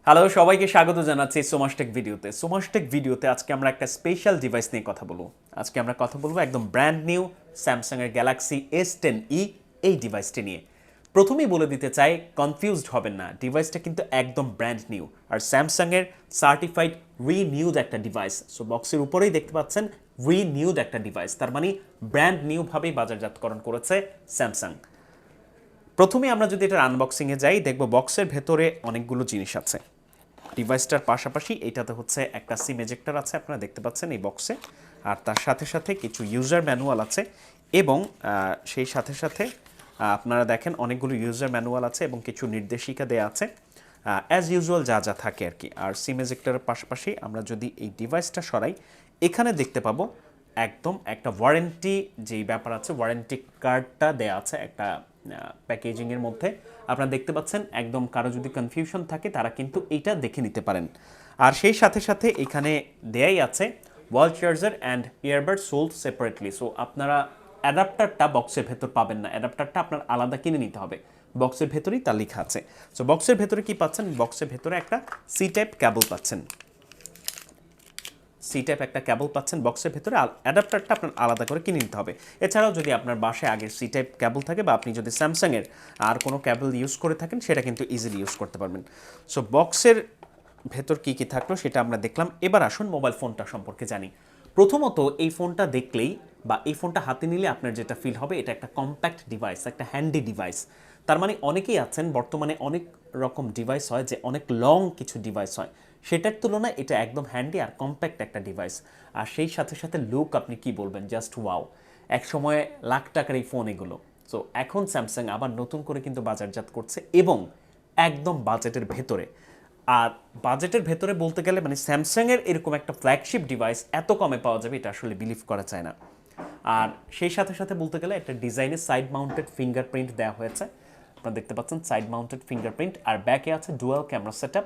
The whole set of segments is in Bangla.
হ্যালো সবাইকে স্বাগত জানাচ্ছি সোমাশটেক ভিডিওতে। সোমাশটেক ভিডিওতে আজকে আমরা একটা স্পেশাল ডিভাইস নিয়ে কথা বলবো। আজকে আমরা কথা বলবো একদম ব্র্যান্ড নিউ স্যামসাং এর গ্যালাক্সি S10e এই ডিভাইসটি নিয়ে। প্রথমেই বলে দিতে চাই, কনফিউজড হবেন না, ডিভাইসটা কিন্তু একদম ব্র্যান্ড নিউ আর স্যামসাং এর সার্টিফাইড রিনিউড একটা ডিভাইস। সো বক্সের উপরেই দেখতে পাচ্ছেন রিনিউড একটা ডিভাইস, তার মানে ব্র্যান্ড নিউভাবেই বাজারজাতকরণ করেছে স্যামসাং। প্রথমে আমরা যদি এটার আনবক্সিংয়ে যাই, দেখব বক্সের ভেতরে অনেকগুলো জিনিস আছে। ডিভাইসটার পাশাপাশি এইটাতে হচ্ছে একটা সিম এজেক্টর আছে, আপনারা দেখতে পাচ্ছেন এই বক্সে, আর তার সাথে সাথে কিছু ইউজার ম্যানুয়াল আছে এবং সেই সাথে সাথে আপনারা দেখেন অনেকগুলো ইউজার ম্যানুয়াল আছে এবং কিছু নির্দেশিকা দেওয়া আছে, অ্যাজ ইউজুয়াল যা যা থাকে আর কি। আর সিম এজেক্টরের পাশাপাশি আমরা যদি এই ডিভাইসটা সরাই, এখানে দেখতে পাবো একদম একটা ওয়ারেন্টি যেই ব্যাপার আছে, ওয়ারেন্টি কার্ডটা দেয়া আছে একটা প্যাকেজিংয়ের মধ্যে। আপনারা দেখতে পাচ্ছেন, একদম কারো যদি কনফিউশন থাকে তারা কিন্তু এইটা দেখে নিতে পারেন। আর সেই সাথে সাথে এখানে দেয়াই আছে wall charger and earbud sold separately. So আপনারা অ্যাডাপ্টারটা বক্সের ভেতর পাবেন না, অ্যাডাপ্টারটা আপনার আলাদা কিনে নিতে হবে, বক্সের ভেতরেই তা লেখা আছে। সো বক্সের ভেতরে কি পাচ্ছেন? বক্সের ভেতরে একটা সি টাইপ ক্যাবল পাচ্ছেন, সি টাইপ একটা ক্যাবল পাচ্ছেন বক্সের ভেতরে। অ্যাডাপ্টারটা আপনার আলাদা করে কিনে নিতে হবে। এছাড়াও যদি আপনার বাসায় আগের সি টাইপ ক্যাবল থাকে বা আপনি যদি স্যামসাংয়ের আর কোনো ক্যাবল ইউজ করে থাকেন, সেটা কিন্তু ইজিলি ইউজ করতে পারবেন। সো বক্সের ভেতর কী কী থাকলো সেটা আমরা দেখলাম। এবার আসুন মোবাইল ফোনটা সম্পর্কে জানি। প্রথমত এই ফোনটা দেখলেই বা এই ফোনটা হাতে নিলে আপনার যেটা ফিল হবে, এটা একটা কম্প্যাক্ট ডিভাইস, একটা হ্যান্ডি ডিভাইস। তার মানে অনেকেই আছেন, বর্তমানে অনেক রকম ডিভাইস হয় যে অনেক লং কিছু ডিভাইস হয়, সেটার তুলনায় এটা একদম হ্যান্ডি আর কম্প্যাক্ট একটা ডিভাইস। আর সেই সাথে সাথে লুক আপনি কি বলবেন, জাস্ট ওয়াও। এক সময় লাখ টাকার এই ফোন এগুলো। সো এখন স্যামসাং আবার নতুন করে কিন্তু বাজারজাত করছে এবং একদম বাজেটের ভেতরে। আর বাজেটের ভেতরে বলতে গেলে মানে স্যামসাংয়ের এরকম একটা ফ্ল্যাগশিপ ডিভাইস এত কমে পাওয়া যাবে, এটা আসলে বিলিভ করা যায় না। আর সেই সাথে সাথে বলতে গেলে একটা ডিজাইনে সাইড মাউন্টেড ফিঙ্গারপ্রিন্ট দেওয়া হয়েছে, আপনারা দেখতে পাচ্ছেন সাইড মাউন্টেড ফিঙ্গারপ্রিন্ট। আর ব্যাকে আছে ডুয়াল ক্যামেরা সেটআপ,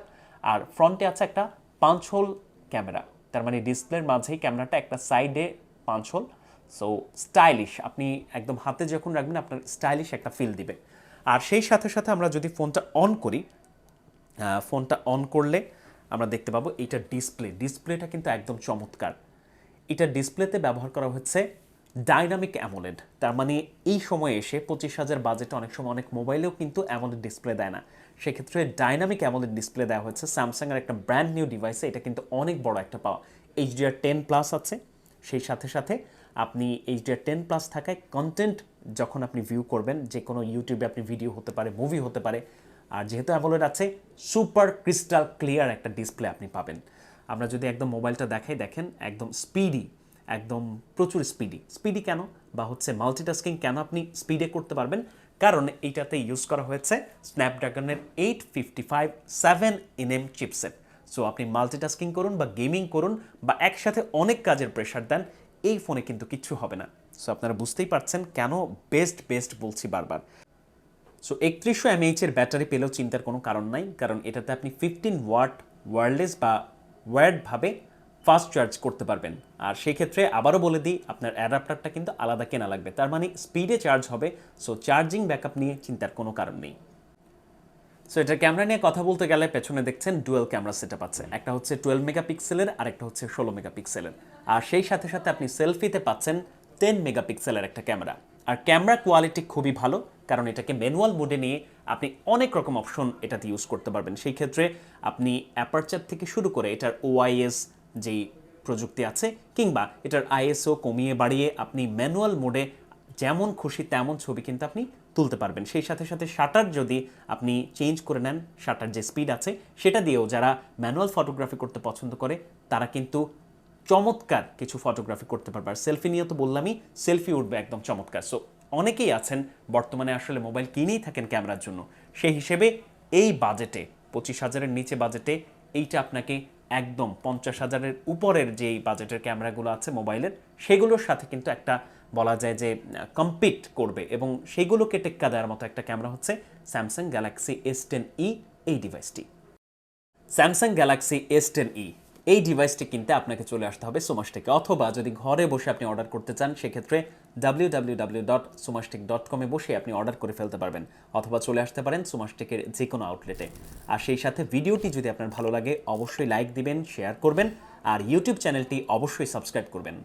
আর ফ্রন্টে আছে একটা পাঁচ হোল ক্যামেরা। তার মানে ডিসপ্লের মাঝেই ক্যামেরাটা, একটা সাইডে পাঁচ হোল। সো স্টাইলিশ, আপনি একদম হাতে যখন রাখবেন আপনার স্টাইলিশ একটা ফিল দিবে। আর সেই সাথে সাথে আমরা যদি ফোনটা অন করি, ফোনটা অন করলে আমরা দেখতে পাবো এইটার ডিসপ্লেটা কিন্তু একদম চমৎকার। এটার ডিসপ্লেতে ব্যবহার করা হচ্ছে ডাইনামিক অ্যামোলেড। তার মানে এই সময়ে এসে 25,000 বাজেটে অনেক সময় অনেক মোবাইলেও কিন্তু অ্যামোলেড ডিসপ্লে দেয় না, সেক্ষেত্রে ডাইনামিক অ্যামোলেড ডিসপ্লে দেওয়া হচ্ছে স্যামসাংয়ের একটা ব্র্যান্ড নিউ ডিভাইসে। এটা কিন্তু অনেক বড় একটা পাওয়া। HDR10+ আছে, সেই সাথে সাথে আপনি HDR10+ থাকায় কন্টেন্ট যখন আপনি ভিউ করবেন, যে কোনো ইউটিউবে আপনি ভিডিও হতে পারে, মুভি হতে পারে, আর যেহেতু অ্যামোলেড আছে, সুপার ক্রিস্টাল ক্লিয়ার একটা ডিসপ্লে আপনি পাবেন। আমরা যদি একদম মোবাইলটা দেখাই, দেখেন একদম স্পিডি, একদম প্রচুর স্পিডি কেন বা হচ্ছে মাল্টিটাস্কিং কেন আপনি স্পিডে করতে পারবেন, কারণ এইটাতে ইউজ করা হয়েছে স্ন্যাপড্রাগনের 855 7nm চিপসেট। সো আপনি মাল্টিটাস্কিং করুন বা গেমিং করুন বা একসাথে অনেক কাজের প্রেশার দেন, এই ফোনে কিন্তু কিচ্ছু হবে না। সো আপনারা বুঝতেই পারছেন কেন বেস্ট বলছি বারবার। সো 3100 mAh এর ব্যাটারি পেলেও চিন্তার কোনো কারণ নাই, কারণ এটাতে আপনি 15 ওয়াট ওয়্যারলেস বা ওয়্যার্ডভাবে ফাস্ট চার্জ করতে পারবেন। আর সেই ক্ষেত্রে আবারও বলে দিই, আপনার অ্যাডাপ্টারটা কিন্তু আলাদা কেনা লাগবে, তার মানে স্পিডে চার্জ হবে। সো চার্জিং ব্যাকআপ নিয়ে চিন্তার কোনো কারণ নেই। সো এটার ক্যামেরা নিয়ে কথা বলতে গেলে পেছনে দেখছেন ডুয়াল ক্যামেরা সেটআপ আছে, একটা হচ্ছে 12 মেগাপিক্সেলের আর একটা হচ্ছে 16 মেগাপিক্সেলের। আর সেই সাথে সাথে আপনি সেলফিতে পাচ্ছেন 10 মেগাপিক্সেলের একটা ক্যামেরা। আর ক্যামেরা কোয়ালিটি খুবই ভালো, কারণ এটাকে ম্যানুয়াল মোডে নিয়ে আপনি অনেক রকম অপশন এটাতে ইউজ করতে পারবেন। সেই ক্ষেত্রে আপনি অ্যাপারচার থেকে শুরু করে এটার OIS যেই প্রযুক্তি আছে, কিংবা এটার ISO কমিয়ে বাড়িয়ে আপনি ম্যানুয়াল মোডে যেমন খুশি তেমন ছবি কিন্তু আপনি তুলতে পারবেন। সেই সাথে সাথে শাটার যদি আপনি চেঞ্জ করে নেন, শাটার যে স্পিড আছে সেটা দিয়েও যারা ম্যানুয়াল ফটোগ্রাফি করতে পছন্দ করে তারা কিন্তু চমৎকার কিছু ফটোগ্রাফি করতে পারবে। আর সেলফি নিয়ে তো বললামই, সেলফি উঠবে একদম চমৎকার। সো অনেকেই আছেন বর্তমানে আসলে মোবাইল কিনেই থাকেন ক্যামেরার জন্য, সেই হিসেবে এই বাজেটে 25,000-এর নিচে বাজেটে এইটা আপনাকে একদম 50,000-এর উপরের যেই বাজেটের ক্যামেরাগুলো আছে মোবাইলের, সেগুলোর সাথে কিন্তু একটা বলা যায় যে কম্পিট করবে এবং সেগুলোকে টেক্কা দেওয়ার মতো একটা ক্যামেরা হচ্ছে স্যামসাং গ্যালাক্সি S10e এই ডিভাইসটি। স্যামসাং গ্যালাক্সি S10e এই ডিভাইসটি কিনতে আপনাকে চলে আসতে হবে সুমাশ টেকে, অথবা যদি ঘরে বসে আপনি অর্ডার করতে চান সেক্ষেত্রে www.sumashtech.com বসে আপনি অর্ডার করে ফেলতে পারবেন, অথবা চলে আসতে পারেন সুমাশ টেকের যে কোনো আউটলেটে। আর সেই সাথে ভিডিওটি যদি আপনার ভালো লাগে অবশ্যই লাইক দিবেন, শেয়ার করবেন, আর ইউটিউব চ্যানেলটি অবশ্যই সাবস্ক্রাইব করবেন।